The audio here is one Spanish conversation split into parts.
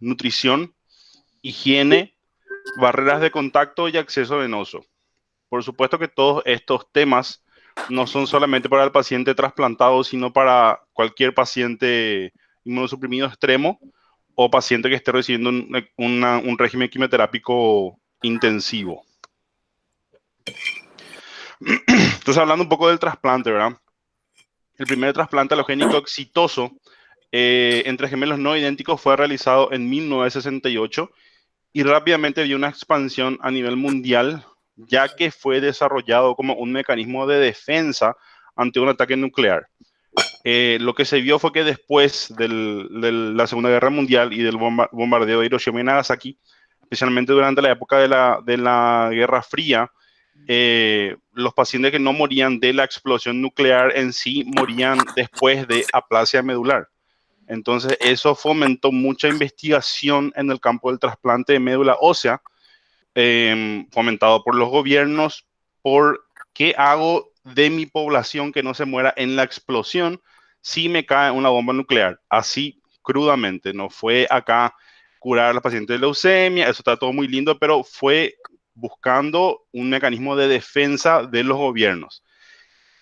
nutrición, higiene, barreras de contacto y acceso venoso. Por supuesto que todos estos temas no son solamente para el paciente trasplantado, sino para cualquier paciente inmunosuprimido extremo o paciente que esté recibiendo un régimen quimioterápico intensivo. Entonces, hablando un poco del trasplante, ¿verdad? El primer trasplante alogénico exitoso entre gemelos no idénticos fue realizado en 1968 y rápidamente vio una expansión a nivel mundial, ya que fue desarrollado como un mecanismo de defensa ante un ataque nuclear. Lo que se vio fue que después de la Segunda Guerra Mundial y del bombardeo de Hiroshima y Nagasaki, especialmente durante la época de la Guerra Fría, los pacientes que no morían de la explosión nuclear en sí morían después de aplasia medular. Entonces, eso fomentó mucha investigación en el campo del trasplante de médula ósea, fomentado por los gobiernos, por qué hago de mi población que no se muera en la explosión si me cae una bomba nuclear. Así, crudamente, no fue acá curar a los pacientes de leucemia, eso está todo muy lindo, pero fue buscando un mecanismo de defensa de los gobiernos.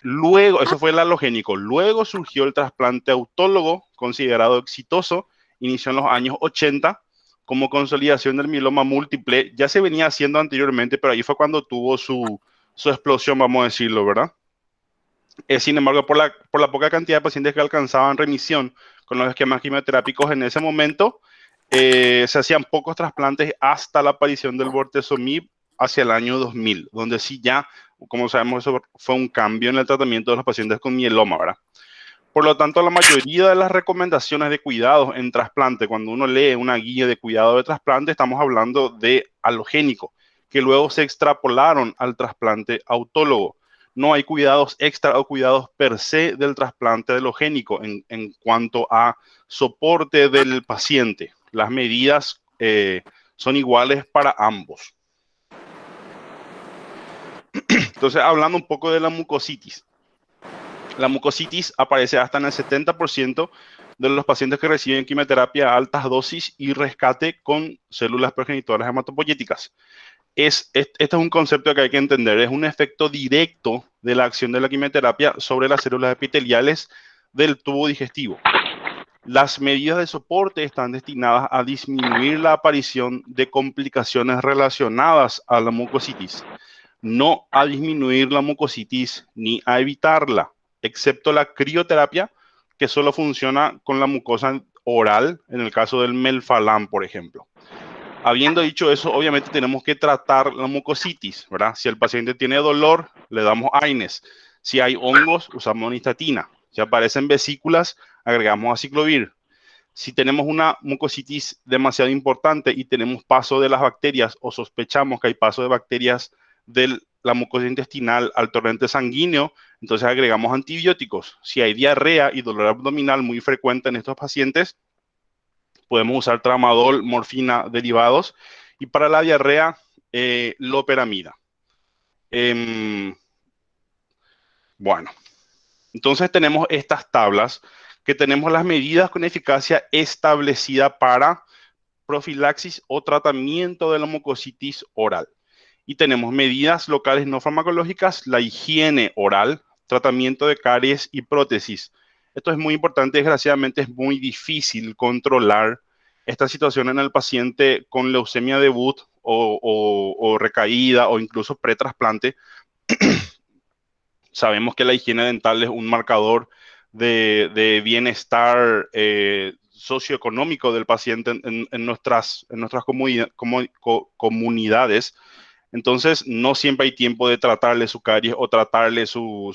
Luego, eso fue el halogénico. Luego surgió el trasplante autólogo, considerado exitoso, inició en los años 80 como consolidación del mieloma múltiple. Ya se venía haciendo anteriormente, pero ahí fue cuando tuvo su explosión, vamos a decirlo, ¿verdad? Sin embargo, por la poca cantidad de pacientes que alcanzaban remisión con los esquemas quimioterápicos en ese momento, se hacían pocos trasplantes hasta la aparición del bortezomib hacia el año 2000, donde sí ya, como sabemos, eso fue un cambio en el tratamiento de los pacientes con mieloma, ¿verdad? Por lo tanto, la mayoría de las recomendaciones de cuidados en trasplante, cuando uno lee una guía de cuidado de trasplante, estamos hablando de halogénico, que luego se extrapolaron al trasplante autólogo. No hay cuidados extra o cuidados per se del trasplante halogénico en cuanto a soporte del paciente. Las medidas son iguales para ambos. Entonces, hablando un poco de la mucositis. La mucositis aparece hasta en el 70% de los pacientes que reciben quimioterapia a altas dosis y rescate con células progenitoras hematopoyéticas. Este es un concepto que hay que entender. Es un efecto directo de la acción de la quimioterapia sobre las células epiteliales del tubo digestivo. Las medidas de soporte están destinadas a disminuir la aparición de complicaciones relacionadas a la mucositis, no a disminuir la mucositis ni a evitarla, excepto la crioterapia, que solo funciona con la mucosa oral, en el caso del melfalán, por ejemplo. Habiendo dicho eso, obviamente tenemos que tratar la mucositis, ¿verdad? Si el paciente tiene dolor, le damos AINES. Si hay hongos, usamos nistatina. Si aparecen vesículas, agregamos aciclovir. Si tenemos una mucositis demasiado importante y tenemos paso de las bacterias o sospechamos que hay paso de bacterias de la mucosa intestinal al torrente sanguíneo, entonces agregamos antibióticos. Si hay diarrea y dolor abdominal muy frecuente en estos pacientes, podemos usar tramadol, morfina, derivados. Y para la diarrea, loperamida. Bueno, entonces tenemos estas tablas que tenemos las medidas con eficacia establecida para profilaxis o tratamiento de la mucositis oral. Y tenemos medidas locales no farmacológicas, la higiene oral, tratamiento de caries y prótesis. Esto es muy importante, desgraciadamente es muy difícil controlar esta situación en el paciente con leucemia debut o recaída o incluso pretrasplante. Sabemos que la higiene dental es un marcador de bienestar socioeconómico del paciente en nuestras comunidades. Entonces, no siempre hay tiempo de tratarle su caries o tratarle su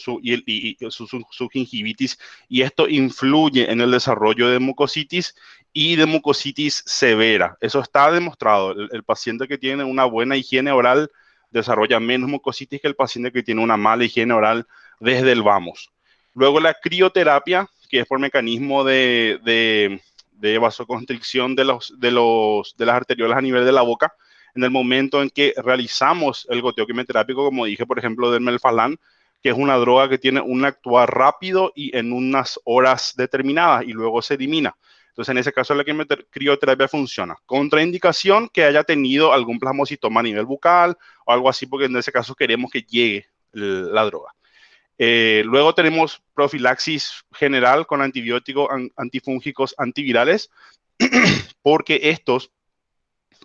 gingivitis, y esto influye en el desarrollo de mucositis y de mucositis severa. Eso está demostrado. El paciente que tiene una buena higiene oral desarrolla menos mucositis que el paciente que tiene una mala higiene oral desde el vamos. Luego la crioterapia, que es por mecanismo de vasoconstricción de las arteriolas a nivel de la boca, en el momento en que realizamos el goteo quimioterápico, como dije, por ejemplo, del melfalán, que es una droga que tiene un actuar rápido y en unas horas determinadas y luego se elimina. Entonces, en ese caso, la crioterapia funciona. Contraindicación, que haya tenido algún plasmocitoma a nivel bucal o algo así, porque en ese caso queremos que llegue la droga. Luego tenemos profilaxis general con antibióticos, antifúngicos, antivirales, porque estos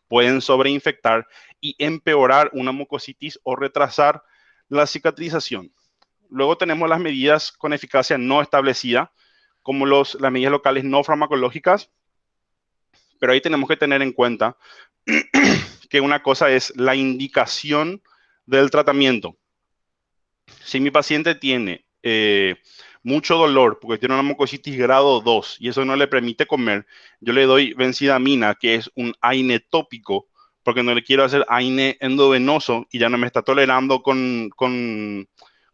pueden sobreinfectar y empeorar una mucositis o retrasar la cicatrización. Luego tenemos las medidas con eficacia no establecida, como las medidas locales no farmacológicas, pero ahí tenemos que tener en cuenta que una cosa es la indicación del tratamiento. Si mi paciente tiene mucho dolor porque tiene una mucositis grado 2 y eso no le permite comer, yo le doy benzidamina, que es un AINE tópico, porque no le quiero hacer AINE endovenoso y ya no me está tolerando con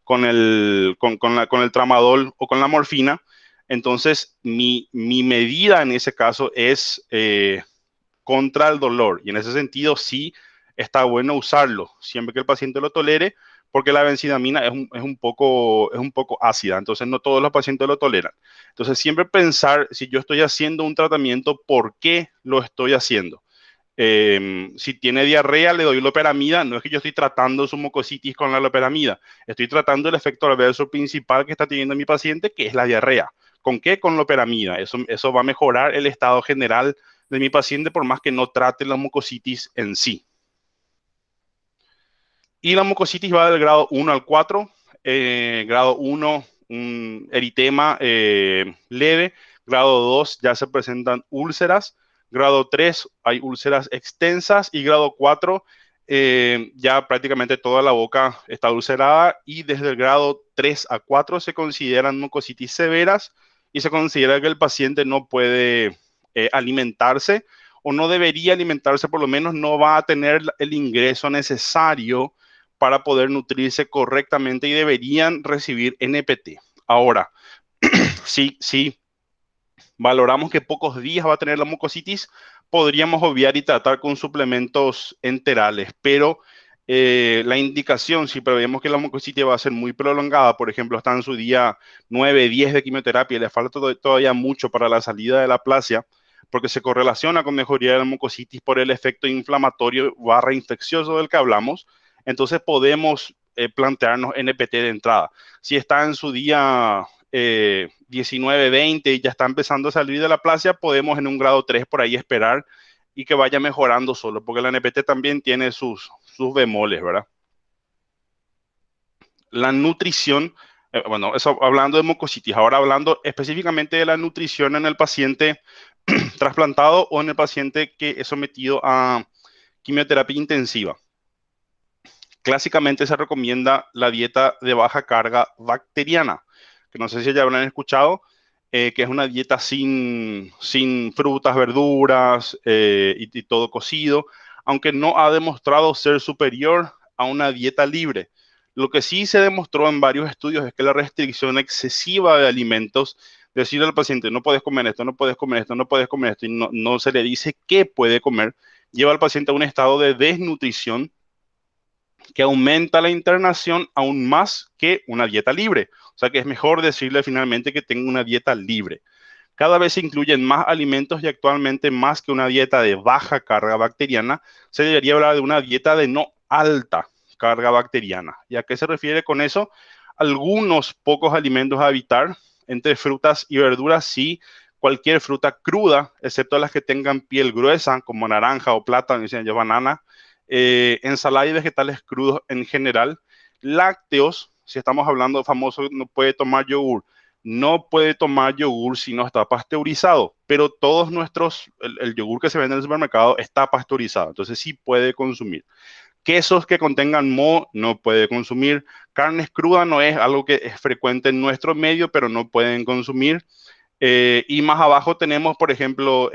el tramadol o con la morfina. Entonces, mi medida en ese caso es contra el dolor. Y en ese sentido, sí está bueno usarlo, siempre que el paciente lo tolere, porque la benzidamina es un poco ácida. Entonces, no todos los pacientes lo toleran. Entonces, siempre pensar, si yo estoy haciendo un tratamiento, ¿por qué lo estoy haciendo? Si tiene diarrea, le doy loperamida. No es que yo estoy tratando su mucositis con la loperamida. Estoy tratando el efecto adverso principal que está teniendo mi paciente, que es la diarrea. ¿Con qué? Con loperamida. Eso va a mejorar el estado general de mi paciente, por más que no trate la mucositis en sí. Y la mucositis va del grado 1 al 4. Grado 1, un eritema leve. Grado 2, ya se presentan úlceras. Grado 3, hay úlceras extensas. Y grado 4, ya prácticamente toda la boca está ulcerada. Y desde el grado 3 a 4 se consideran mucositis severas y se considera que el paciente no puede alimentarse o no debería alimentarse, por lo menos no va a tener el ingreso necesario para poder nutrirse correctamente y deberían recibir NPT. Ahora, sí, valoramos que pocos días va a tener la mucositis, podríamos obviar y tratar con suplementos enterales, pero la indicación, si prevemos que la mucositis va a ser muy prolongada, por ejemplo, está en su día 9, 10 de quimioterapia y le falta todavía mucho para la salida de la aplasia, porque se correlaciona con mejoría de la mucositis por el efecto inflamatorio / infeccioso del que hablamos, entonces podemos plantearnos NPT de entrada. Si está en su día 19, 20 y ya está empezando a salir de la aplasia, podemos en un grado 3 por ahí esperar y que vaya mejorando solo, porque la NPT también tiene sus bemoles, ¿verdad? La nutrición, bueno, eso hablando de mucositis, ahora hablando específicamente de la nutrición en el paciente trasplantado o en el paciente que es sometido a quimioterapia intensiva. Clásicamente se recomienda la dieta de baja carga bacteriana, que no sé si ya habrán escuchado, que es una dieta sin frutas, verduras y todo cocido, aunque no ha demostrado ser superior a una dieta libre. Lo que sí se demostró en varios estudios es que la restricción excesiva de alimentos, decirle al paciente, no puedes comer esto, no puedes comer esto, no puedes comer esto, y no se le dice qué puede comer, lleva al paciente a un estado de desnutrición que aumenta la internación aún más que una dieta libre. O sea que es mejor decirle finalmente que tenga una dieta libre. Cada vez se incluyen más alimentos y actualmente más que una dieta de baja carga bacteriana, se debería hablar de una dieta de no alta carga bacteriana. ¿Y a qué se refiere con eso? Algunos pocos alimentos a evitar, entre frutas y verduras, sí, cualquier fruta cruda, excepto las que tengan piel gruesa, como naranja o plátano, dicen yo, banana, ensalada y vegetales crudos en general, lácteos, si estamos hablando de famoso, no puede tomar yogur, no puede tomar yogur si no está pasteurizado, pero todos el yogur que se vende en el supermercado está pasteurizado, entonces sí puede consumir. Quesos que contengan moho no puede consumir. Carnes crudas no es algo que es frecuente en nuestro medio, pero no pueden consumir. Y más abajo tenemos, por ejemplo,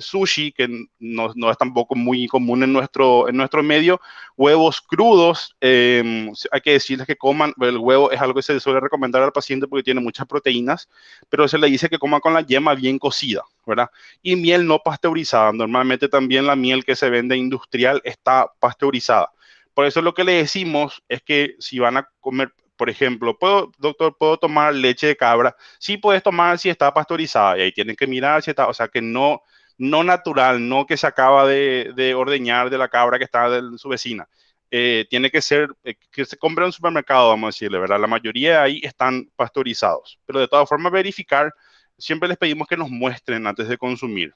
sushi, que no es tampoco muy común en nuestro medio. Huevos crudos, hay que decirles que coman, el huevo es algo que se suele recomendar al paciente porque tiene muchas proteínas, pero se le dice que coma con la yema bien cocida, ¿verdad? Y miel no pasteurizada. Normalmente también la miel que se vende industrial está pasteurizada. Por eso lo que le decimos es que si van a comer Por ejemplo, doctor, ¿puedo tomar leche de cabra? Sí, puedes tomar si está pasteurizada. Y ahí tienen que mirar si está, o sea, que no natural, no que se acaba de ordeñar de la cabra que está de su vecina. Tiene que ser que se compre en un supermercado, vamos a decirle, ¿verdad? La mayoría de ahí están pasteurizados. Pero de todas formas, verificar, siempre les pedimos que nos muestren antes de consumir.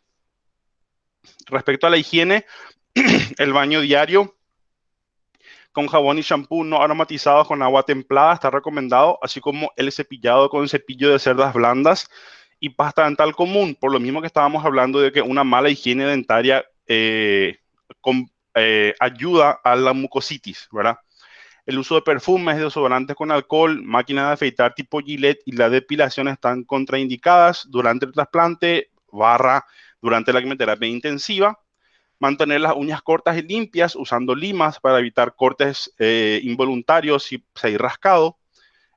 Respecto a la higiene, el baño diario con jabón y shampoo no aromatizados con agua templada está recomendado, así como el cepillado con cepillo de cerdas blandas y pasta dental común, por lo mismo que estábamos hablando de que una mala higiene dentaria ayuda a la mucositis, ¿verdad? El uso de perfumes, desodorantes con alcohol, máquinas de afeitar tipo Gillette y la depilación están contraindicadas durante el trasplante durante la quimioterapia intensiva. Mantener las uñas cortas y limpias usando limas para evitar cortes involuntarios y seguir rascado.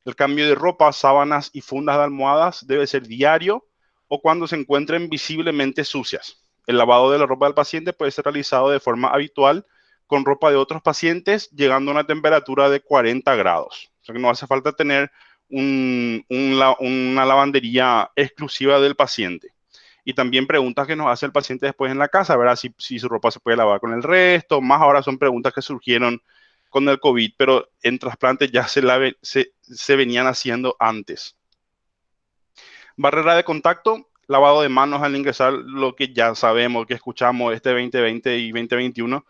El cambio de ropa, sábanas y fundas de almohadas debe ser diario o cuando se encuentren visiblemente sucias. El lavado de la ropa del paciente puede ser realizado de forma habitual con ropa de otros pacientes, llegando a una temperatura de 40 grados. O sea que no hace falta tener una lavandería exclusiva del paciente. Y también preguntas que nos hace el paciente después en la casa, ¿verdad? Si su ropa se puede lavar con el resto, más ahora son preguntas que surgieron con el COVID, pero en trasplantes ya se venían haciendo antes. Barrera de contacto, lavado de manos al ingresar, lo que ya sabemos, que escuchamos este 2020 y 2021.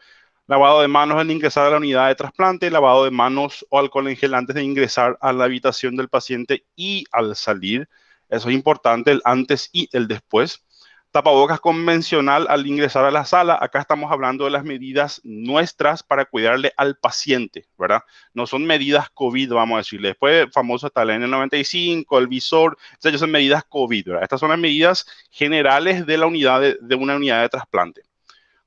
Lavado de manos al ingresar a la unidad de trasplante, lavado de manos o alcohol en gel antes de ingresar a la habitación del paciente y al salir. Eso es importante, el antes y el después. Tapabocas convencional al ingresar a la sala. Acá estamos hablando de las medidas nuestras para cuidarle al paciente, ¿verdad? No son medidas COVID, vamos a decirle. Después, famoso está el N95, el visor. Esas son medidas COVID, ¿verdad? Estas son las medidas generales de la unidad de una unidad de trasplante.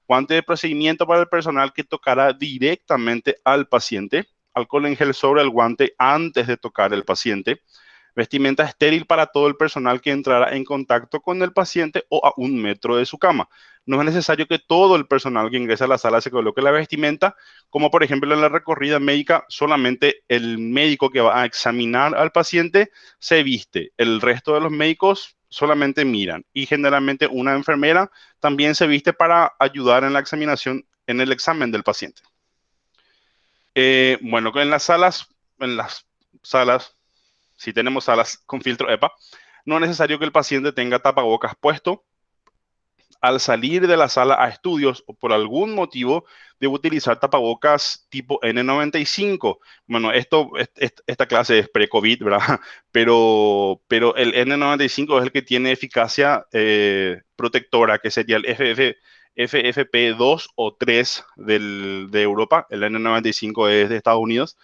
Guante de procedimiento para el personal que tocará directamente al paciente. Alcohol en gel sobre el guante antes de tocar el paciente. Vestimenta estéril para todo el personal que entrará en contacto con el paciente o a 1 metro de su cama. No es necesario que todo el personal que ingresa a la sala se coloque la vestimenta, como por ejemplo en la recorrida médica, solamente el médico que va a examinar al paciente se viste. El resto de los médicos solamente miran y generalmente una enfermera también se viste para ayudar en la examinación, en el examen del paciente. Bueno, en las salas si tenemos salas con filtro EPA, no es necesario que el paciente tenga tapabocas puesto. Al salir de la sala a estudios o por algún motivo debe utilizar tapabocas tipo N95. Bueno, esta clase es pre-COVID, ¿verdad? Pero el N95 es el que tiene eficacia protectora, que sería el FFP2 o 3 de Europa. El N95 es de Estados Unidos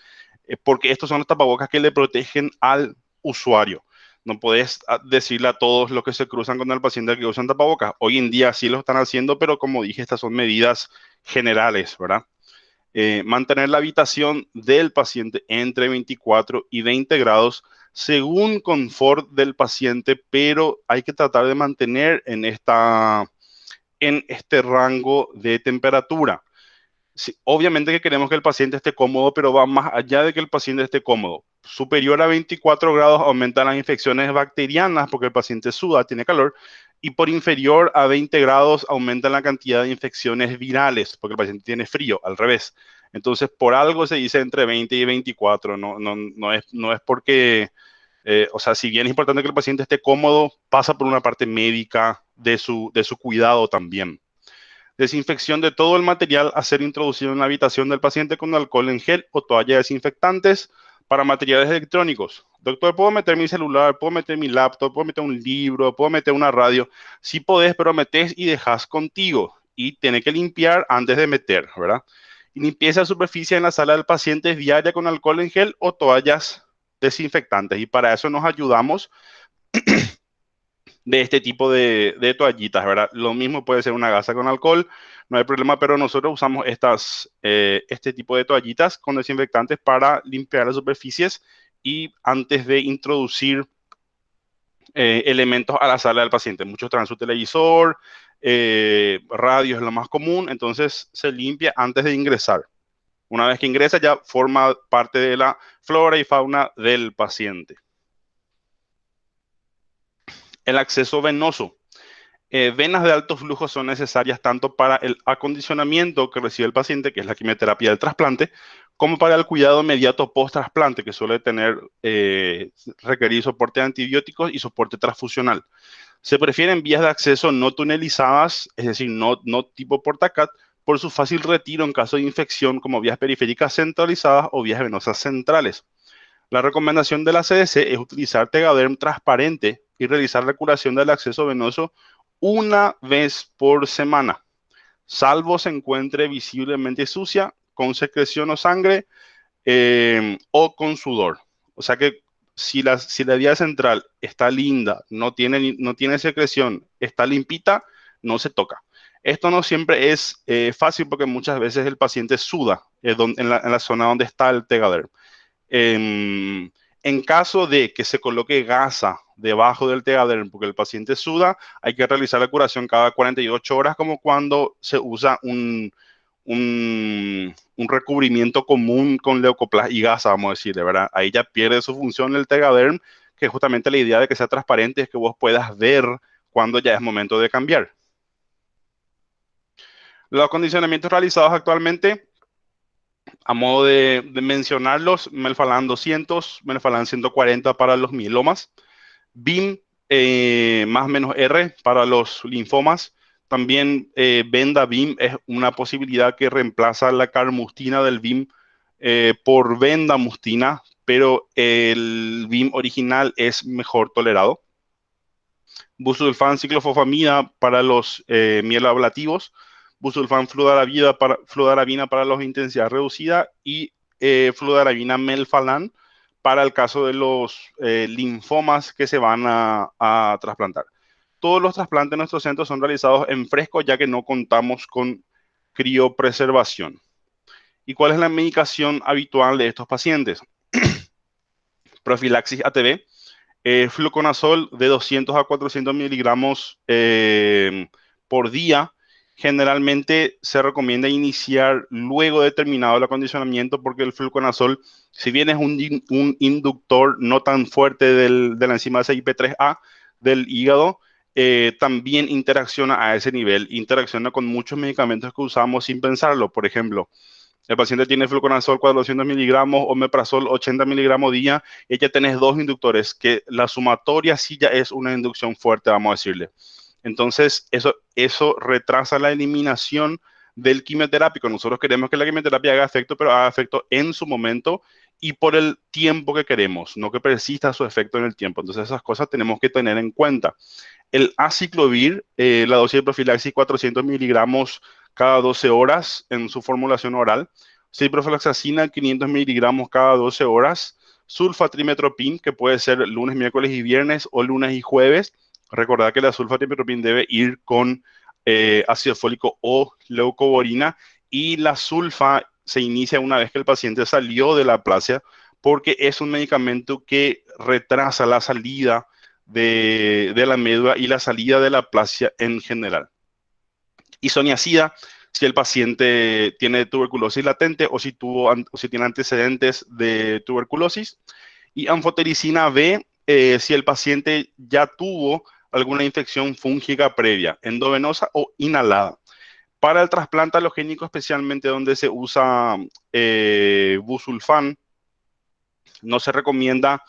porque estos son los tapabocas que le protegen al usuario. No puedes decirle a todos los que se cruzan con el paciente que usan tapabocas. Hoy en día sí lo están haciendo, pero como dije, estas son medidas generales, ¿verdad? Mantener la habitación del paciente entre 24 y 20 grados según confort del paciente, pero hay que tratar de mantener en este rango de temperatura. Sí, obviamente que queremos que el paciente esté cómodo, pero va más allá de que el paciente esté cómodo. Superior a 24 grados aumentan las infecciones bacterianas porque el paciente suda, tiene calor, y por inferior a 20 grados aumenta la cantidad de infecciones virales porque el paciente tiene frío, al revés. Entonces, por algo se dice entre 20 y 24, no es porque, o sea, si bien es importante que el paciente esté cómodo, pasa por una parte médica de su cuidado también. Desinfección de todo el material a ser introducido en la habitación del paciente con alcohol en gel o toallas desinfectantes para materiales electrónicos. Doctor, ¿puedo meter mi celular? ¿Puedo meter mi laptop? ¿Puedo meter un libro? ¿Puedo meter una radio? Sí podés, pero metés y dejas contigo. Y tiene que limpiar antes de meter, ¿verdad? Y limpieza de superficie en la sala del paciente es diaria con alcohol en gel o toallas desinfectantes. Y para eso nos ayudamos de este tipo de toallitas, ¿verdad? Lo mismo puede ser una gasa con alcohol, no hay problema, pero nosotros usamos este tipo de toallitas con desinfectantes para limpiar las superficies y antes de introducir elementos a la sala del paciente. Muchos traen su televisor, radio es lo más común, entonces se limpia antes de ingresar. Una vez que ingresa ya forma parte de la flora y fauna del paciente. El acceso venoso. Venas de alto flujo son necesarias tanto para el acondicionamiento que recibe el paciente, que es la quimioterapia del trasplante, como para el cuidado inmediato post-trasplante, que suele requerir soporte de antibióticos y soporte transfusional. Se prefieren vías de acceso no tunelizadas, es decir, no tipo portacat, por su fácil retiro en caso de infección, como vías periféricas centralizadas o vías venosas centrales. La recomendación de la CDC es utilizar Tegaderm transparente y realizar la curación del acceso venoso una vez por semana, salvo se encuentre visiblemente sucia, con secreción o sangre o con sudor. O sea que si la vía central está linda, no tiene secreción, está limpita, no se toca. Esto no siempre es fácil porque muchas veces el paciente suda en la zona donde está el Tegaderm. En caso de que se coloque gasa debajo del Tegaderm porque el paciente suda, hay que realizar la curación cada 48 horas, como cuando se usa un recubrimiento común con leucoplas y gasa, vamos a decirle, ¿verdad? Ahí ya pierde su función el Tegaderm, que es justamente la idea de que sea transparente, es que vos puedas ver cuando ya es momento de cambiar. Los acondicionamientos realizados actualmente, a modo de mencionarlos, Melphalan 200, Melphalan 140 para los mielomas, BIM más o menos R para los linfomas. También Venda BIM es una posibilidad que reemplaza la carmustina del BIM por vendamustina, pero el BIM original es mejor tolerado. Busulfán ciclofosfamida para los mieloablativos, busulfán fludarabina para los intensidad reducida y fludarabina melphalan para el caso de los linfomas que se van a trasplantar. Todos los trasplantes en nuestro centro son realizados en fresco, ya que no contamos con criopreservación. ¿Y cuál es la medicación habitual de estos pacientes? Profilaxis ATV, fluconazol de 200 a 400 miligramos por día. Generalmente se recomienda iniciar luego de terminado el acondicionamiento porque el fluconazol, si bien es un inductor no tan fuerte de la enzima CYP3A del hígado, también interacciona a ese nivel, interacciona con muchos medicamentos que usamos sin pensarlo. Por ejemplo, el paciente tiene fluconazol 400 miligramos, omeprazol 80 miligramos día, y ya tenés dos inductores, que la sumatoria sí ya es una inducción fuerte, vamos a decirle. Entonces, eso retrasa la eliminación del quimioterápico. Nosotros queremos que la quimioterapia haga efecto, pero haga efecto en su momento y por el tiempo que queremos, no que persista su efecto en el tiempo. Entonces, esas cosas tenemos que tener en cuenta. El aciclovir, la dosis de profilaxis 400 miligramos cada 12 horas en su formulación oral. Ciprofloxacina 500 miligramos cada 12 horas. Sulfatrimetropin, que puede ser lunes, miércoles y viernes o lunes y jueves. Recordad que la sulfatrimetropin debe ir con ácido fólico o leucoborina, y la sulfa se inicia una vez que el paciente salió de la aplasia porque es un medicamento que retrasa la salida de la médula y la salida de la aplasia en general. Isoniazida, si el paciente tiene tuberculosis latente o si tiene antecedentes de tuberculosis. Y anfotericina B, si el paciente ya tuvo alguna infección fúngica previa, endovenosa o inhalada. Para el trasplante alogénico, especialmente donde se usa busulfán, no se recomienda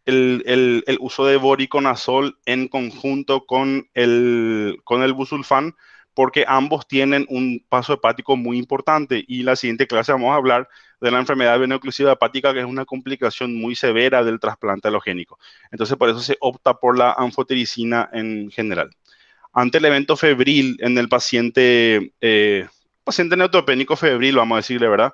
el uso de voriconazol en conjunto con el busulfán, porque ambos tienen un paso hepático muy importante. Y la siguiente clase vamos a hablar de la enfermedad veno-occlusiva hepática, que es una complicación muy severa del trasplante halogénico. Entonces, por eso se opta por la anfotericina en general. Ante el evento febril en el paciente neutropénico febril, vamos a decirle, ¿verdad?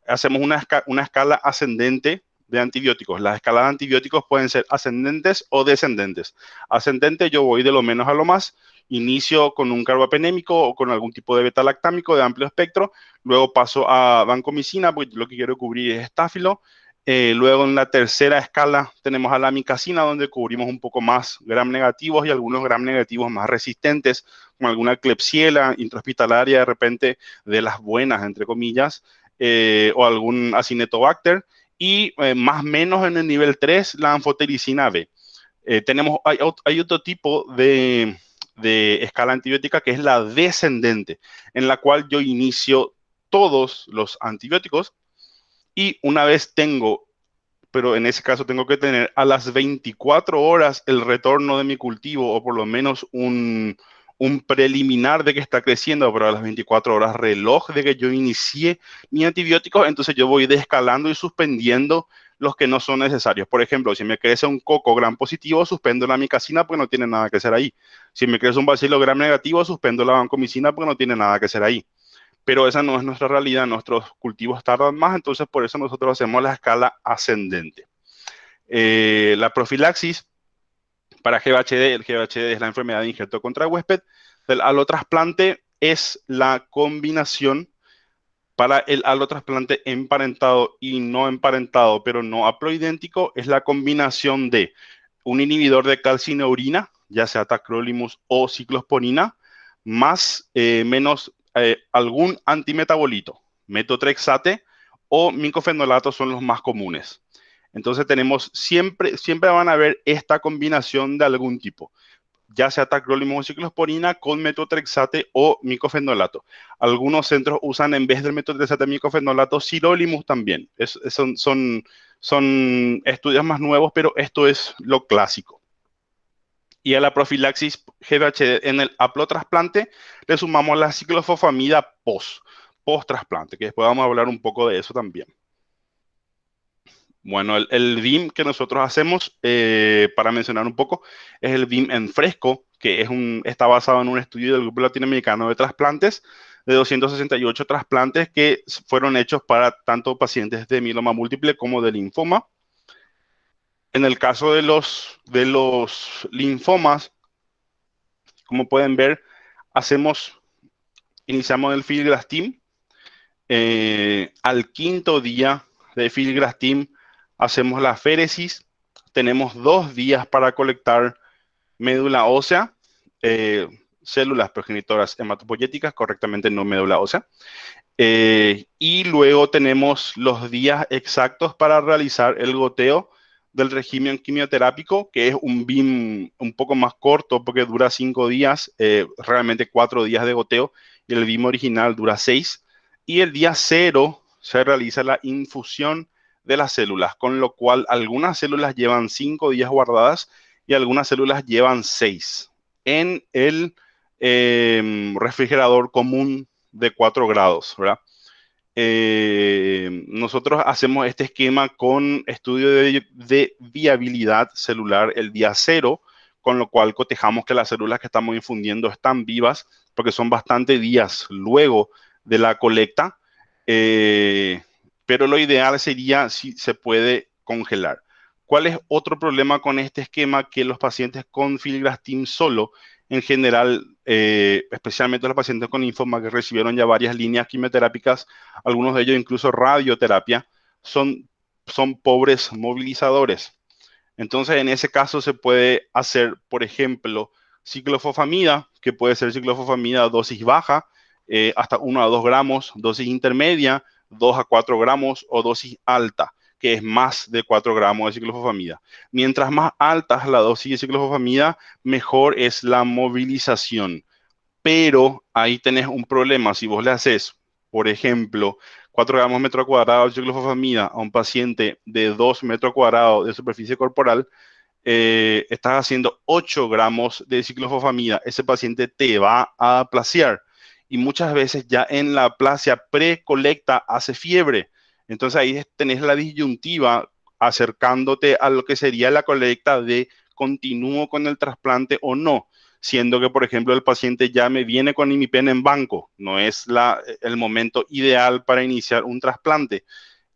Hacemos una escala ascendente de antibióticos. Las escalas de antibióticos pueden ser ascendentes o descendentes. Ascendente, yo voy de lo menos a lo más. Inicio con un carbapenémico o con algún tipo de beta-lactámico de amplio espectro. Luego paso a vancomicina, porque lo que quiero cubrir es estáfilo. Luego en la tercera escala tenemos a la amicacina, donde cubrimos un poco más gram negativos y algunos gram negativos más resistentes, con alguna Klebsiella intrahospitalaria de repente, de las buenas, entre comillas. o algún Acinetobacter, y más o menos en el nivel 3 la anfotericina B. Hay otro tipo de escala antibiótica que es la descendente, en la cual yo inicio todos los antibióticos y una vez tengo, pero en ese caso tengo que tener a las 24 horas el retorno de mi cultivo o por lo menos un preliminar de que está creciendo, pero a las 24 horas reloj de que yo inicié mi antibiótico, entonces yo voy descalando y suspendiendo los que no son necesarios. Por ejemplo, si me crece un coco gram positivo, suspendo la micacina porque no tiene nada que hacer ahí. Si me crece un bacilo gram negativo, suspendo la vancomicina porque no tiene nada que hacer ahí. Pero esa no es nuestra realidad, nuestros cultivos tardan más, entonces por eso nosotros hacemos la escala ascendente. La profilaxis para GVHD, el GVHD es la enfermedad de injerto contra huésped, del alotrasplante es la combinación para el alotrasplante emparentado y no emparentado, pero no haploidéntico, es la combinación de un inhibidor de calcineurina, ya sea tacrolimus o ciclosporina, más menos algún antimetabolito, metotrexate o micofenolato son los más comunes. Entonces siempre van a haber esta combinación de algún tipo, ya sea tacrolimus o ciclosporina con metotrexate o micofenolato. Algunos centros usan en vez del metotrexate micofenolato sirolimus también. Son estudios más nuevos, pero esto es lo clásico. Y a la profilaxis GVHD en el haplotrasplante le sumamos la ciclofosfamida post-trasplante, que después vamos a hablar un poco de eso también. Bueno, el BIM que nosotros hacemos, para mencionar un poco, es el BIM en fresco, que está basado en un estudio del Grupo Latinoamericano de Trasplantes, de 268 trasplantes que fueron hechos para tanto pacientes de mieloma múltiple como de linfoma. En el caso de los linfomas, como pueden ver, iniciamos el filgrastim. Al quinto día de filgrastim hacemos la féresis. Tenemos 2 días para colectar médula ósea, células progenitoras hematopoyéticas, correctamente no médula ósea. Y luego tenemos los días exactos para realizar el goteo del régimen quimioterápico, que es un BIM un poco más corto porque dura 5 días, realmente 4 días de goteo, y el BIM original dura 6. Y el día 0 se realiza la infusión de las células, con lo cual algunas células llevan 5 días guardadas y algunas células llevan 6 en el refrigerador común de 4 grados, ¿verdad? Nosotros hacemos este esquema con estudio de viabilidad celular el día 0, con lo cual cotejamos que las células que estamos infundiendo están vivas, porque son bastante días luego de la colecta, eh, pero lo ideal sería si se puede congelar. ¿Cuál es otro problema con este esquema? Que los pacientes con filgrastim solo, en general, especialmente los pacientes con linfoma que recibieron ya varias líneas quimioterápicas, algunos de ellos incluso radioterapia, son pobres movilizadores. Entonces, en ese caso se puede hacer, por ejemplo, ciclofosfamida, que puede ser ciclofosfamida dosis baja, hasta 1 a 2 gramos, dosis intermedia, 2 a 4 gramos o dosis alta, que es más de 4 gramos de ciclofosfamida. Mientras más alta es la dosis de ciclofosfamida, mejor es la movilización. Pero ahí tenés un problema. Si vos le haces, por ejemplo, 4 gramos metro cuadrado de ciclofosfamida a un paciente de 2 metros cuadrados de superficie corporal, estás haciendo 8 gramos de ciclofosfamida. Ese paciente te va a aplaciar. Y muchas veces ya en la aplasia precolecta hace fiebre. Entonces ahí tenés la disyuntiva acercándote a lo que sería la colecta de continúo con el trasplante o no, siendo que, por ejemplo, el paciente ya me viene con imipen en banco, no es el momento ideal para iniciar un trasplante.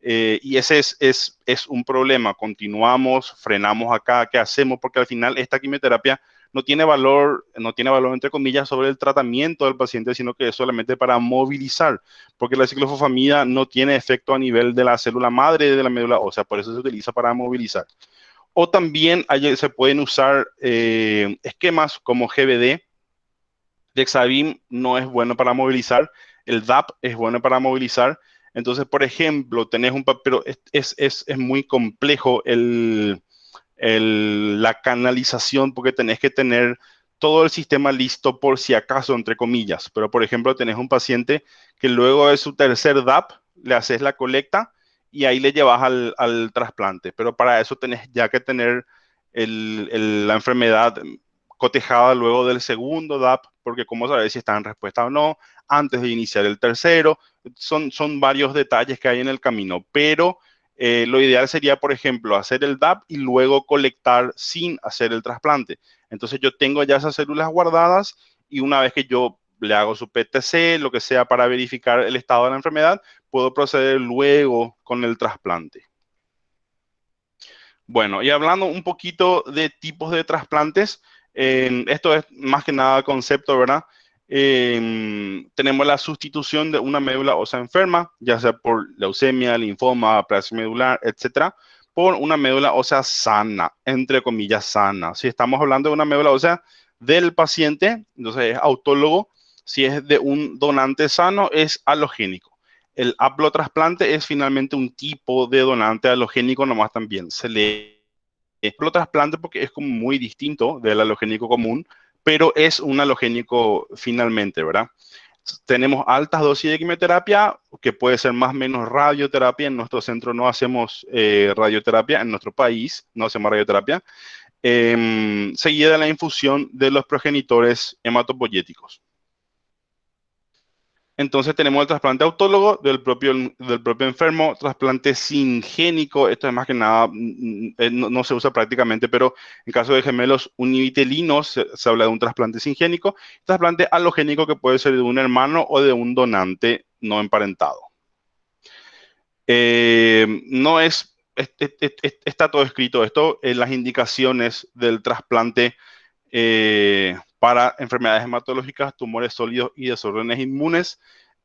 Y ese es un problema. Continuamos, frenamos acá, ¿qué hacemos? Porque al final esta quimioterapia no tiene valor entre comillas sobre el tratamiento del paciente, sino que es solamente para movilizar, porque la ciclofosfamida no tiene efecto a nivel de la célula madre de la médula ósea, por eso se utiliza para movilizar. O también se pueden usar esquemas como GBD. Dexavim no es bueno para movilizar, el DAP es bueno para movilizar. Entonces, por ejemplo, tenés pero es muy complejo la canalización porque tenés que tener todo el sistema listo por si acaso, entre comillas. Pero, por ejemplo, tenés un paciente que luego de su tercer DAP le haces la colecta y ahí le llevas al trasplante. Pero para eso tenés ya que tener la enfermedad cotejada luego del segundo DAP, porque cómo sabes si está en respuesta o no, antes de iniciar el tercero. Son varios detalles que hay en el camino, pero lo ideal sería, por ejemplo, hacer el DAP y luego colectar sin hacer el trasplante. Entonces yo tengo ya esas células guardadas y una vez que yo le hago su PTC, lo que sea para verificar el estado de la enfermedad, puedo proceder luego con el trasplante. Bueno, y hablando un poquito de tipos de trasplantes, esto es más que nada concepto, ¿verdad? Tenemos la sustitución de una médula ósea enferma, ya sea por leucemia, linfoma, aplasia medular, etcétera, por una médula ósea sana, entre comillas sana. Si estamos hablando de una médula ósea del paciente, entonces es autólogo. Si es de un donante sano, es alogénico. El haplotrasplante es finalmente un tipo de donante halogénico, nomás también se le haplotrasplante porque es como muy distinto del halogénico común, pero es un halogénico finalmente, ¿verdad? Tenemos altas dosis de quimioterapia, que puede ser más o menos radioterapia. En nuestro centro no hacemos radioterapia, en nuestro país no hacemos radioterapia, seguida de la infusión de los progenitores hematopoyéticos. Entonces tenemos el trasplante autólogo del propio enfermo, trasplante singénico, esto es más que nada, no se usa prácticamente, pero en caso de gemelos univitelinos se habla de un trasplante singénico, trasplante halogénico que puede ser de un hermano o de un donante no emparentado. No es, está todo escrito esto en las indicaciones del trasplante para enfermedades hematológicas, tumores sólidos y desórdenes inmunes.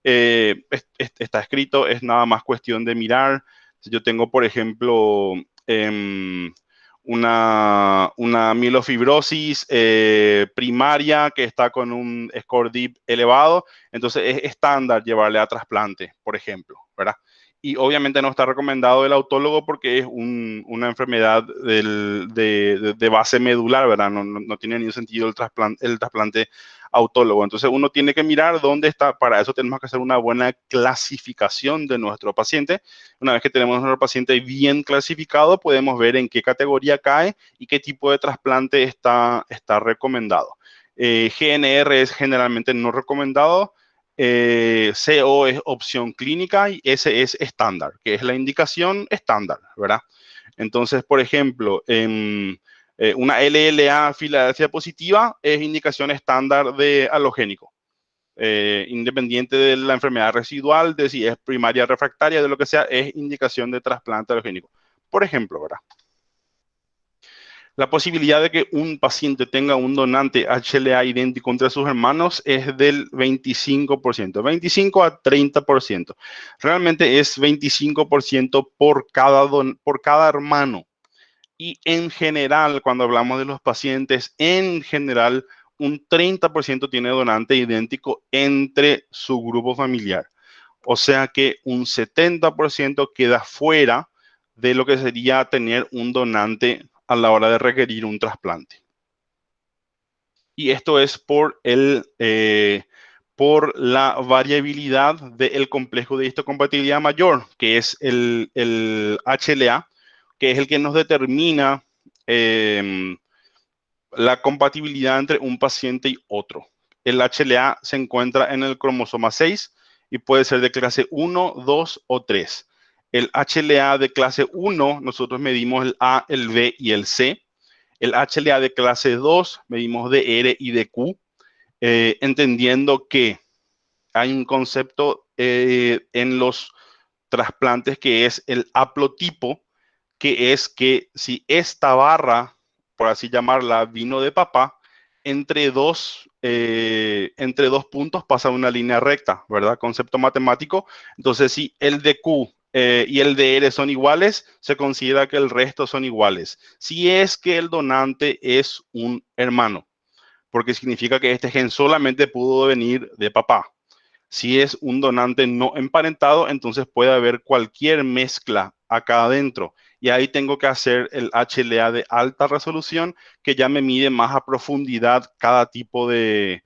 Está escrito, es nada más cuestión de mirar. Si yo tengo, por ejemplo, una mielofibrosis primaria que está con un score DIP elevado, entonces es estándar llevarle a trasplante, por ejemplo, ¿verdad? Y obviamente no está recomendado el autólogo porque es una enfermedad de base medular, ¿verdad? No tiene ningún sentido el trasplante autólogo. Entonces uno tiene que mirar dónde está. Para eso tenemos que hacer una buena clasificación de nuestro paciente. Una vez que tenemos nuestro paciente bien clasificado, podemos ver en qué categoría cae y qué tipo de trasplante está recomendado. GNR es generalmente no recomendado. CO es opción clínica y S es estándar, que es la indicación estándar, ¿verdad? Entonces, por ejemplo, una LLA Filadelfia positiva es indicación estándar de halogénico, independiente de la enfermedad residual, de si es primaria refractaria, de lo que sea, es indicación de trasplante halogénico. Por ejemplo, ¿verdad? La posibilidad de que un paciente tenga un donante HLA idéntico entre sus hermanos es del 25%, 25 a 30%. Realmente es 25% por cada hermano. Y en general, cuando hablamos de los pacientes, en general, un 30% tiene donante idéntico entre su grupo familiar. O sea que un 70% queda fuera de lo que sería tener un donante a la hora de requerir un trasplante. Y esto es por la variabilidad del complejo de histocompatibilidad mayor, que es el HLA, que es el que nos determina la compatibilidad entre un paciente y otro. El HLA se encuentra en el cromosoma 6 y puede ser de clase 1, 2 o 3. El HLA de clase 1, nosotros medimos el A, el B y el C. El HLA de clase 2, medimos de R y de Q, entendiendo que hay un concepto en los trasplantes que es el haplotipo, que es que si esta barra, por así llamarla, vino de papá, entre dos puntos pasa una línea recta, ¿verdad? Concepto matemático. Entonces, si el de Q y el de R son iguales, se considera que el resto son iguales. Si es que el donante es un hermano, porque significa que este gen solamente pudo venir de papá. Si es un donante no emparentado, entonces puede haber cualquier mezcla acá adentro. Y ahí tengo que hacer el HLA de alta resolución, que ya me mide más a profundidad cada tipo de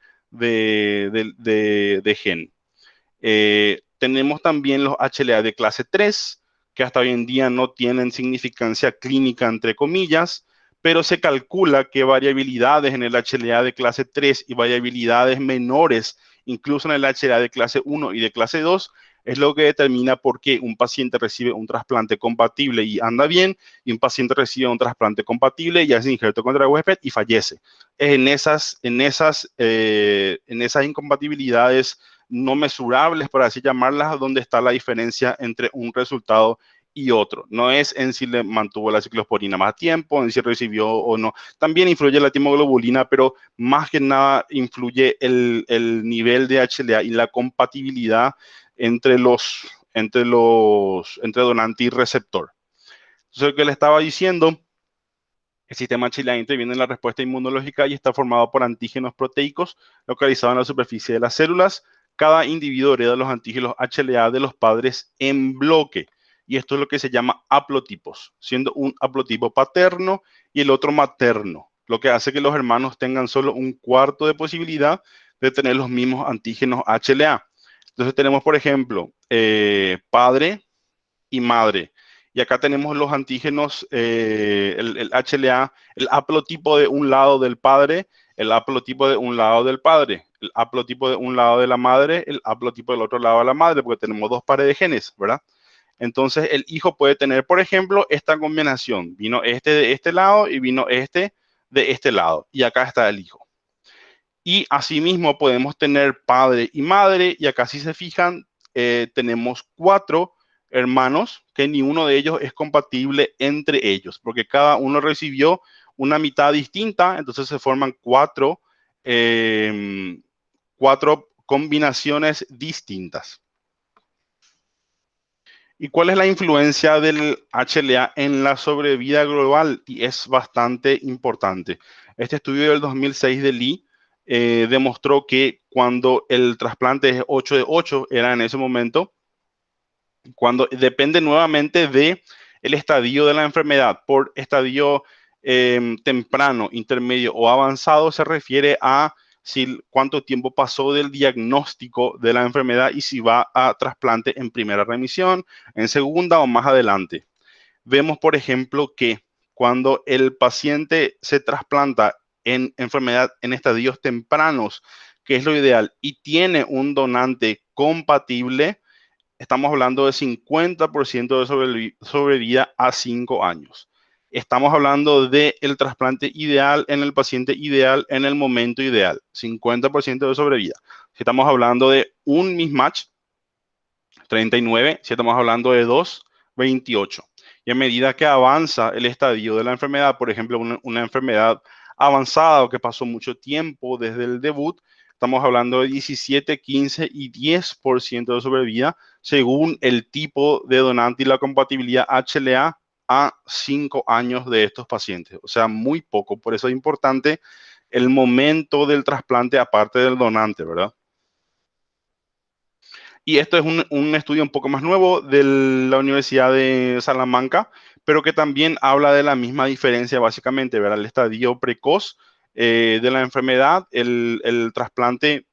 gen. Tenemos también los HLA de clase 3, que hasta hoy en día no tienen significancia clínica, entre comillas, pero se calcula que variabilidades en el HLA de clase 3 y variabilidades menores, incluso en el HLA de clase 1 y de clase 2, es lo que determina por qué un paciente recibe un trasplante compatible y anda bien, y un paciente recibe un trasplante compatible y hace injerto contra huésped y fallece. Es en esas incompatibilidades no mesurables, por así llamarlas, donde está la diferencia entre un resultado y otro. No es en si le mantuvo la ciclosporina más tiempo, en si recibió o no. También influye la timoglobulina, pero más que nada influye el nivel de HLA y la compatibilidad entre entre donante y receptor. Entonces, lo que le estaba diciendo, el sistema HLA interviene en la respuesta inmunológica y está formado por antígenos proteicos localizados en la superficie de las células. Cada individuo hereda los antígenos HLA de los padres en bloque. Y esto es lo que se llama haplotipos, siendo un haplotipo paterno y el otro materno, lo que hace que los hermanos tengan solo un cuarto de posibilidad de tener los mismos antígenos HLA. Entonces tenemos, por ejemplo, padre y madre. Y acá tenemos los antígenos, el HLA, el haplotipo de un lado del padre, el haplotipo de un lado del padre, el haplotipo de un lado de la madre, el haplotipo del otro lado de la madre, porque tenemos dos pares de genes, ¿verdad? Entonces el hijo puede tener, por ejemplo, esta combinación. Vino este de este lado y vino este de este lado. Y acá está el hijo. Y asimismo podemos tener padre y madre. Y acá si se fijan, tenemos 4 hermanos que ni uno de ellos es compatible entre ellos, porque cada uno recibió una mitad distinta, entonces se forman 4 combinaciones distintas. ¿Y cuál es la influencia del HLA en la sobrevida global? Y es bastante importante. Este estudio del 2006 de Lee demostró que cuando el trasplante es 8 de 8, era en ese momento, cuando depende nuevamente de el estadio de la enfermedad. Por estadio temprano, intermedio o avanzado se refiere a cuánto tiempo pasó del diagnóstico de la enfermedad y si va a trasplante en primera remisión, en segunda o más adelante. Vemos, por ejemplo, que cuando el paciente se trasplanta en enfermedad en estadios tempranos, que es lo ideal, y tiene un donante compatible, estamos hablando de 50% de sobrevida a 5 años. Estamos hablando del trasplante ideal en el paciente ideal en el momento ideal, 50% de sobrevida. Si estamos hablando de un mismatch, 39. Si estamos hablando de 2, 28. Y a medida que avanza el estadio de la enfermedad, por ejemplo, una enfermedad avanzada o que pasó mucho tiempo desde el debut, estamos hablando de 17, 15 y 10% de sobrevida según el tipo de donante y la compatibilidad HLA a 5 años de estos pacientes. O sea, muy poco. Por eso es importante el momento del trasplante aparte del donante, ¿verdad? Y esto es un estudio un poco más nuevo de la Universidad de Salamanca, pero que también habla de la misma diferencia básicamente, ¿verdad? El estadio precoz de la enfermedad, el trasplante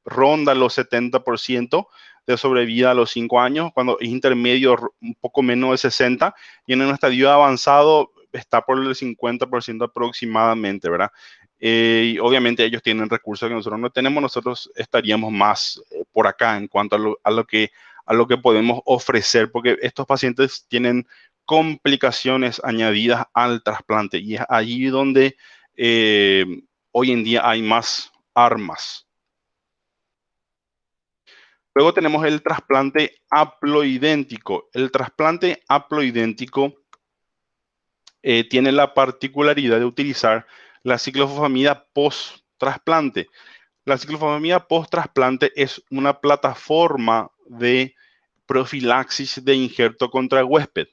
ronda los 70% de sobrevida a los 5 años, cuando es intermedio un poco menos de 60, y en un estadio avanzado está por el 50% aproximadamente, ¿verdad? Y obviamente ellos tienen recursos que nosotros no tenemos, nosotros estaríamos más por acá en cuanto a lo que podemos ofrecer, porque estos pacientes tienen complicaciones añadidas al trasplante y es allí donde hoy en día hay más armas. Luego tenemos el trasplante haploidéntico. El trasplante haploidéntico tiene la particularidad de utilizar la ciclofosfamida post-trasplante. La ciclofosfamida post-trasplante es una plataforma de profilaxis de injerto contra huésped.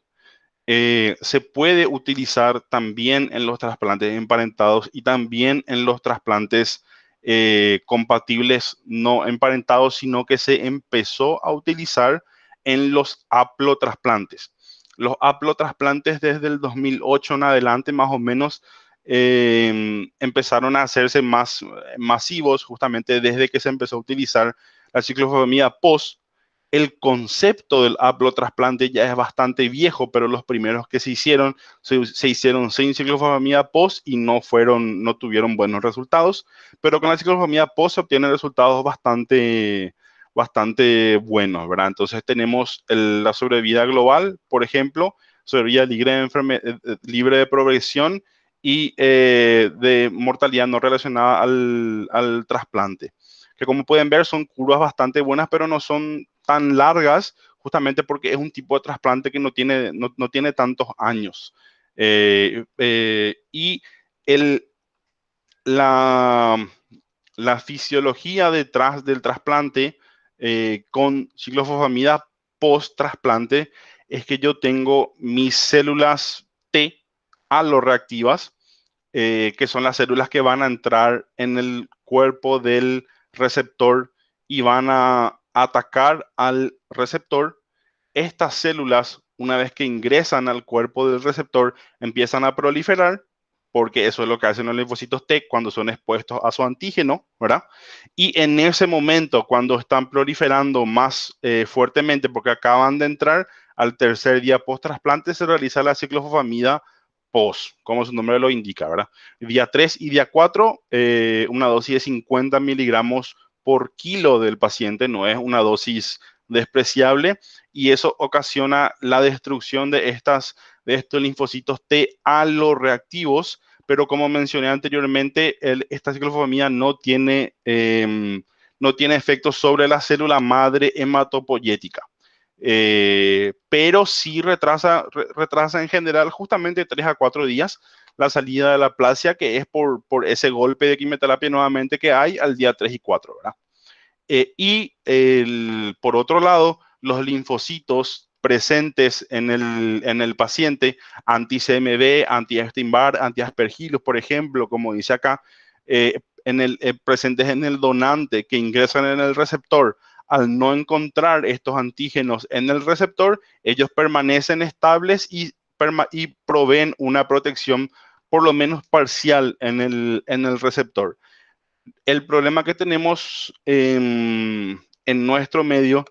Se puede utilizar también en los trasplantes emparentados y también en los trasplantes compatibles no emparentados, sino que se empezó a utilizar en los haplotrasplantes. Los haplotrasplantes desde el 2008 en adelante, más o menos, empezaron a hacerse más masivos justamente desde que se empezó a utilizar la ciclofosfamida POS. El concepto del haplotrasplante ya es bastante viejo, pero los primeros que se hicieron sin ciclofosfamida POS y no tuvieron buenos resultados, pero con la ciclofosfamida POS se obtienen resultados bastante buenos, ¿verdad? Entonces tenemos la sobrevida global, por ejemplo, sobrevida libre de progresión y de mortalidad no relacionada al trasplante, que como pueden ver son curvas bastante buenas, pero no son tan largas, justamente porque es un tipo de trasplante que no tiene tantos años. Y el, la, la fisiología detrás del trasplante con ciclofosfamida post-trasplante es que yo tengo mis células T aloreactivas, que son las células que van a entrar en el cuerpo del receptor y van a atacar al receptor. Estas células, una vez que ingresan al cuerpo del receptor, empiezan a proliferar, porque eso es lo que hacen los linfocitos T cuando son expuestos a su antígeno, ¿verdad? Y en ese momento, cuando están proliferando más fuertemente, porque acaban de entrar al tercer día post-trasplante, se realiza la ciclofosfamida POS, como su nombre lo indica, ¿verdad? Día 3 y día 4, una dosis de 50 miligramos por kilo del paciente, no es una dosis despreciable, y eso ocasiona la destrucción de estos linfocitos T aloreactivos, pero como mencioné anteriormente, esta ciclofosfamida no tiene efectos sobre la célula madre hematopoyética. Pero sí retrasa en general justamente 3 a 4 días la salida de la aplasia, que es por ese golpe de quimioterapia nuevamente que hay al día 3 y 4, ¿verdad? Por otro lado, los linfocitos presentes en el paciente, anti-CMV, anti-Epstein-Barr, anti-Aspergillus, por ejemplo, como dice acá, presentes en el donante que ingresan en el receptor, al no encontrar estos antígenos en el receptor, ellos permanecen estables y proveen una protección por lo menos parcial en el receptor. El problema que tenemos en nuestro medio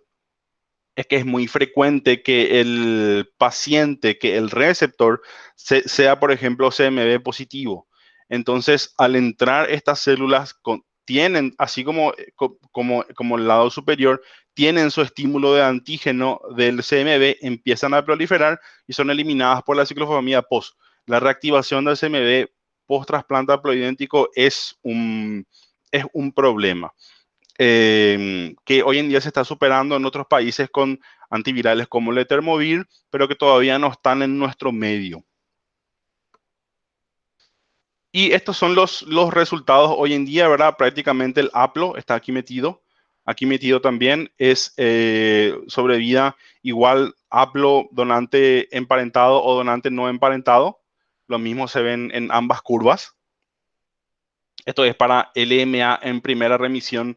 es que es muy frecuente que el paciente, que el receptor sea, por ejemplo, CMV positivo. Entonces, al entrar estas células, tienen, así como el lado superior, tienen su estímulo de antígeno del CMV, empiezan a proliferar y son eliminadas por la ciclofosfamida post. La reactivación del CMV post-trasplante haploidéntico es un problema que hoy en día se está superando en otros países con antivirales como el Letermovir, pero que todavía no están en nuestro medio. Y estos son los resultados hoy en día, ¿verdad? Prácticamente el haplo está aquí metido. Aquí metido también es sobrevida igual haplo donante emparentado o donante no emparentado. Lo mismo se ven en ambas curvas. Esto es para LMA en primera remisión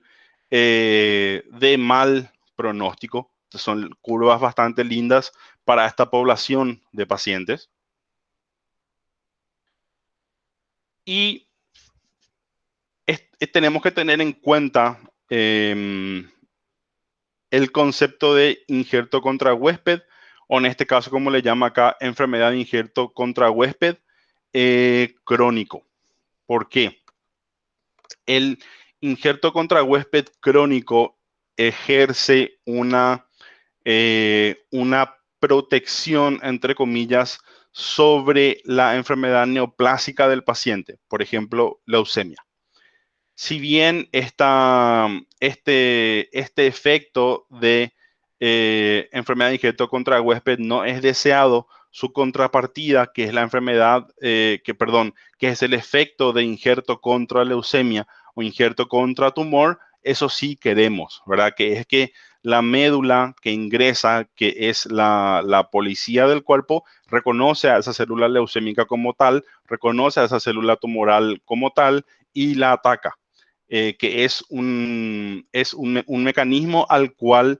de mal pronóstico. Estas son curvas bastante lindas para esta población de pacientes. Y tenemos que tener en cuenta el concepto de injerto contra huésped, o en este caso, como le llama acá, enfermedad de injerto contra huésped crónico. ¿Por qué? El injerto contra huésped crónico ejerce una protección, entre comillas, sobre la enfermedad neoplásica del paciente, por ejemplo, leucemia. Si bien este efecto de enfermedad de injerto contra huésped no es deseado, su contrapartida, que es la enfermedad, que es el efecto de injerto contra leucemia o injerto contra tumor, eso sí queremos, ¿verdad? Que es que la médula que ingresa, que es la policía del cuerpo, reconoce a esa célula leucémica como tal, reconoce a esa célula tumoral como tal y la ataca. que es un mecanismo al cual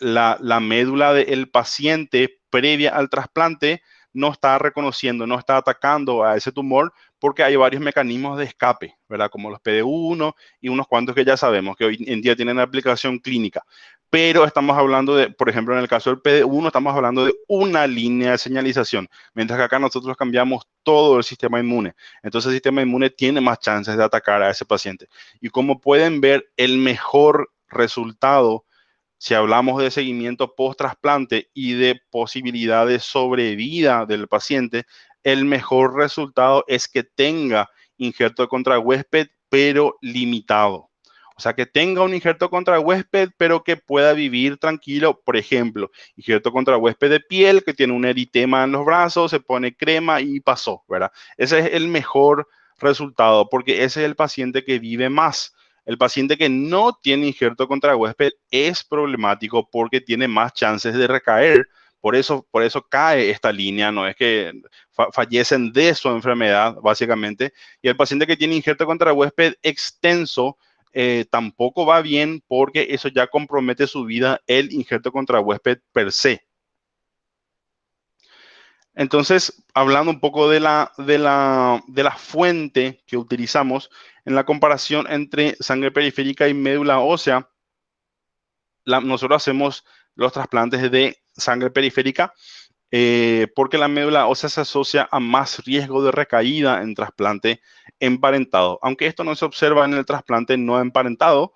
la médula del paciente previa al trasplante no está reconociendo, no está atacando a ese tumor porque hay varios mecanismos de escape, ¿verdad? Como los PD-1 y unos cuantos que ya sabemos que hoy en día tienen aplicación clínica. Pero estamos hablando de, por ejemplo, en el caso del PD-1, estamos hablando de una línea de señalización, mientras que acá nosotros cambiamos todo el sistema inmune. Entonces el sistema inmune tiene más chances de atacar a ese paciente. Y como pueden ver, el mejor resultado, si hablamos de seguimiento post-trasplante y de posibilidad de sobrevida del paciente, el mejor resultado es que tenga injerto contra huésped, pero limitado. O sea, que tenga un injerto contra huésped, pero que pueda vivir tranquilo. Por ejemplo, injerto contra huésped de piel, que tiene un eritema en los brazos, se pone crema y pasó, ¿verdad? Ese es el mejor resultado, porque ese es el paciente que vive más. El paciente que no tiene injerto contra huésped es problemático porque tiene más chances de recaer. Por eso cae esta línea, no es que fallecen de su enfermedad, básicamente. Y el paciente que tiene injerto contra huésped extenso tampoco va bien porque eso ya compromete su vida, el injerto contra huésped per se. Entonces, hablando un poco de la fuente que utilizamos en la comparación entre sangre periférica y médula ósea, nosotros hacemos los trasplantes de sangre periférica porque la médula ósea se asocia a más riesgo de recaída en trasplante emparentado. Aunque esto no se observa en el trasplante no emparentado,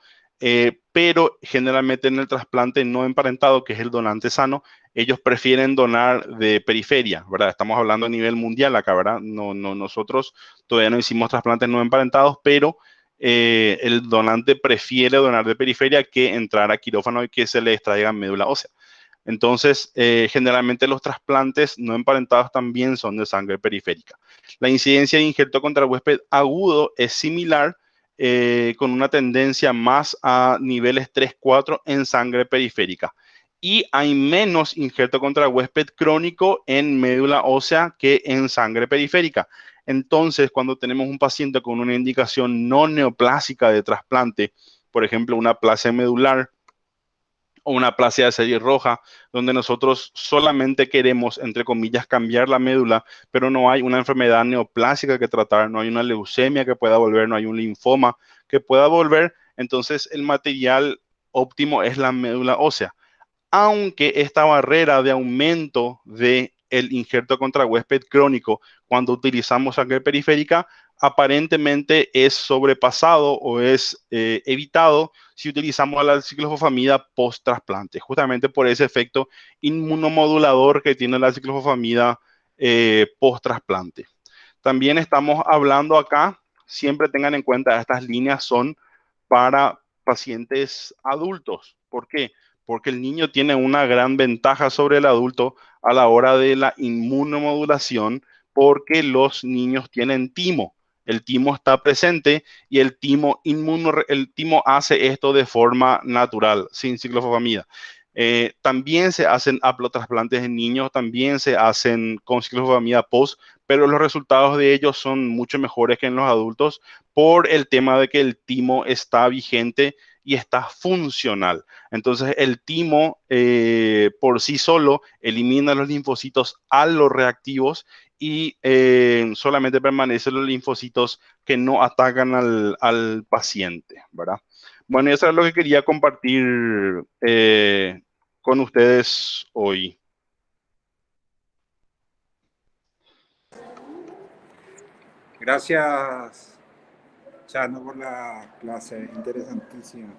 pero generalmente en el trasplante no emparentado, que es el donante sano, ellos prefieren donar de periferia, ¿verdad? Estamos hablando a nivel mundial acá, ¿verdad? Nosotros todavía no hicimos trasplantes no emparentados, pero el donante prefiere donar de periferia que entrar a quirófano y que se le extraiga médula ósea. Entonces, generalmente los trasplantes no emparentados también son de sangre periférica. La incidencia de injerto contra huésped agudo es similar, con una tendencia más a niveles 3-4 en sangre periférica. Y hay menos injerto contra huésped crónico en médula ósea que en sangre periférica. Entonces, cuando tenemos un paciente con una indicación no neoplásica de trasplante, por ejemplo, una aplasia medular, o una aplasia de serie roja, donde nosotros solamente queremos, entre comillas, cambiar la médula, pero no hay una enfermedad neoplásica que tratar, no hay una leucemia que pueda volver, no hay un linfoma que pueda volver, entonces el material óptimo es la médula ósea. Aunque esta barrera de aumento de el injerto contra huésped crónico cuando utilizamos sangre periférica aparentemente es sobrepasado o es evitado si utilizamos la ciclofosfamida post-trasplante, justamente por ese efecto inmunomodulador que tiene la ciclofosfamida post-trasplante. También estamos hablando acá, siempre tengan en cuenta, estas líneas son para pacientes adultos. ¿Por qué? Porque el niño tiene una gran ventaja sobre el adulto a la hora de la inmunomodulación, porque los niños tienen timo. El timo está presente y el timo hace esto de forma natural, sin ciclofosfamida. También se hacen haplotrasplantes en niños, también se hacen con ciclofosfamida post, pero los resultados de ellos son mucho mejores que en los adultos por el tema de que el timo está vigente y está funcional. Entonces, el timo por sí solo elimina los linfocitos aloreactivos y solamente permanecen los linfocitos que no atacan al paciente, ¿verdad? Bueno, eso es lo que quería compartir con ustedes hoy. Gracias, Chano, por la clase, interesantísima.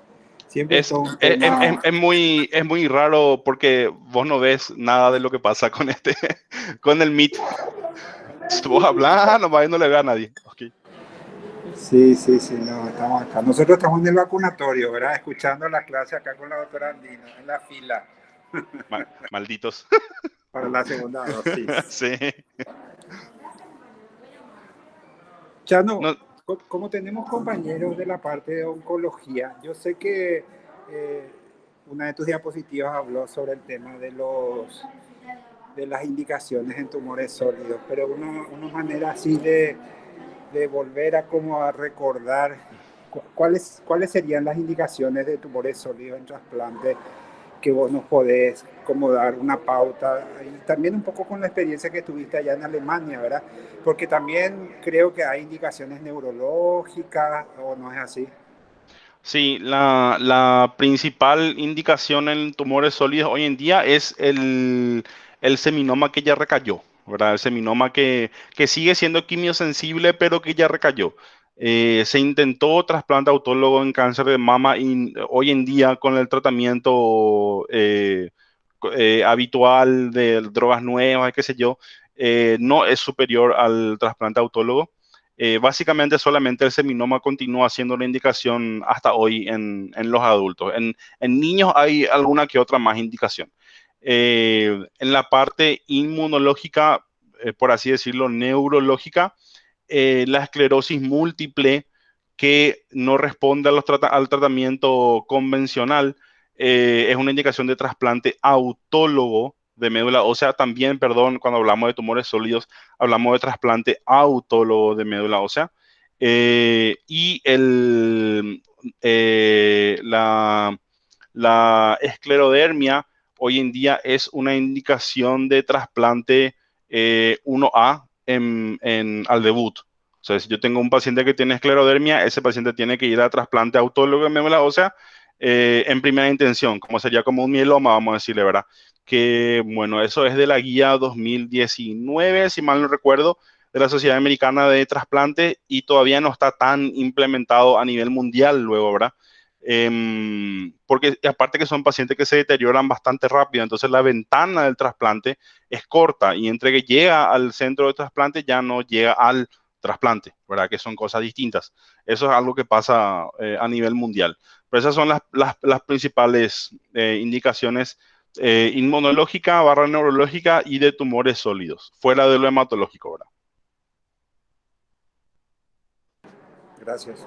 Siempre es Es, todo un es, es- tema. es muy raro porque vos no ves nada de lo que pasa con con el Meet. Vos hablás, nomás y no le ve a nadie. Okay. Sí, sí, sí, no, estamos acá. Nosotros estamos en el vacunatorio, ¿verdad? Escuchando la clase acá con la doctora Andina, en la fila Malditos. para la segunda dosis. Sí. Chano, No, como tenemos compañeros de la parte de oncología, yo sé que eh, una de tus diapositivas habló sobre el tema de las indicaciones en tumores sólidos, pero una manera así de de volver a como a recordar cuáles serían las indicaciones de tumores sólidos en trasplante que vos nos podés como dar una pauta y también un poco con la experiencia que tuviste allá en Alemania, ¿verdad? Porque también creo que hay indicaciones neurológicas o no es así. Sí, la principal indicación en tumores sólidos hoy en día es el seminoma que ya recayó, ¿verdad? El seminoma que sigue siendo quimiosensible, pero que ya recayó. Se intentó trasplante autólogo en cáncer de mama y hoy en día con el tratamiento habitual de drogas nuevas, qué sé yo, no es superior al trasplante autólogo. Básicamente solamente el seminoma continúa siendo una indicación hasta hoy en los adultos. En niños hay alguna que otra más indicación. En la parte inmunológica, por así decirlo, neurológica, la esclerosis múltiple que no responde a al tratamiento convencional es una indicación de trasplante autólogo de médula ósea. También, perdón, cuando hablamos de tumores sólidos, hablamos de trasplante autólogo de médula ósea. Y la esclerodermia hoy en día es una indicación de trasplante 1A al debut. O sea, si yo tengo un paciente que tiene esclerodermia, ese paciente tiene que ir a trasplante autólogo de médula ósea en primera intención, como sería como un mieloma, vamos a decirle, ¿verdad? Que, bueno, eso es de la guía 2019, si mal no recuerdo, de la Sociedad Americana de Trasplante y todavía no está tan implementado a nivel mundial luego, ¿verdad? Porque aparte que son pacientes que se deterioran bastante rápido, entonces la ventana del trasplante es corta y entre que llega al centro de trasplante ya no llega al trasplante, ¿verdad? Que son cosas distintas. Eso es algo que pasa a nivel mundial. Pero esas son las principales indicaciones inmunológica, barra neurológica y de tumores sólidos, fuera de lo hematológico, ¿verdad? Gracias.